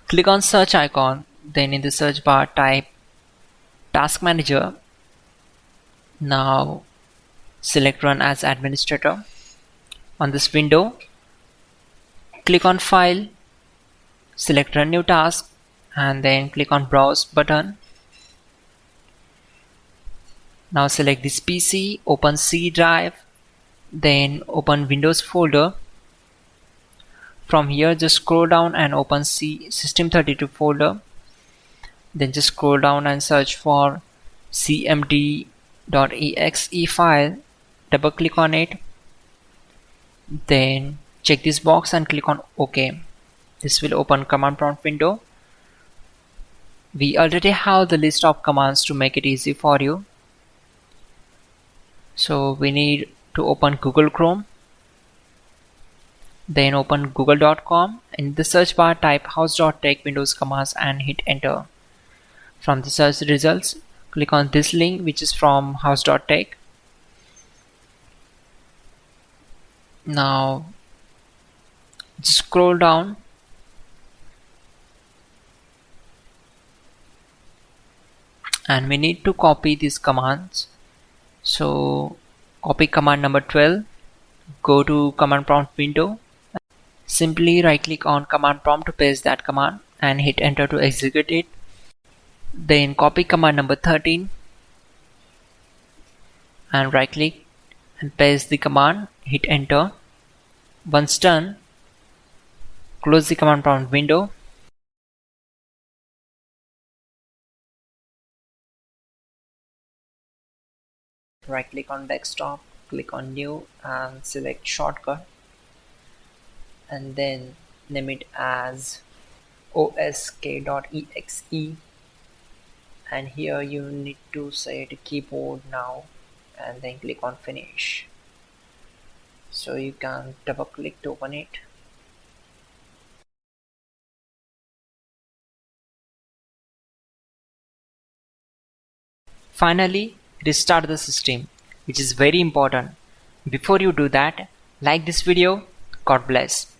Click on search icon, then in the search bar type Task Manager. Now select Run as Administrator. On this window, click on File, select Run New Task, and then click on Browse button. Now select this PC, open C drive, then open Windows folder. From here just scroll down and open C System32 folder. Then just scroll down and search for cmd.exe file. Double click on it. Then check this box and click on OK. This will open command prompt window. We already have the list of commands to make it easy for you. So we need to open Google Chrome. Then open google.com. In the search bar type hows.tech Windows commands and hit enter. From the search results, click on this link which is from hows.tech. Now just scroll down and we need to copy these commands. So copy command number 12, go to command prompt window. Simply right click on command prompt to paste that command and hit enter to execute it. Then copy command number 13 and right click and paste the command, hit enter. Once done, close the command prompt window. Right click on desktop, click on new and select shortcut, and then name it as hows.tech, and here you need to set keyboard now and then click on finish. So you can double click to open it. Finally, restart the system, which is very important. Before you do that, like this video. God bless.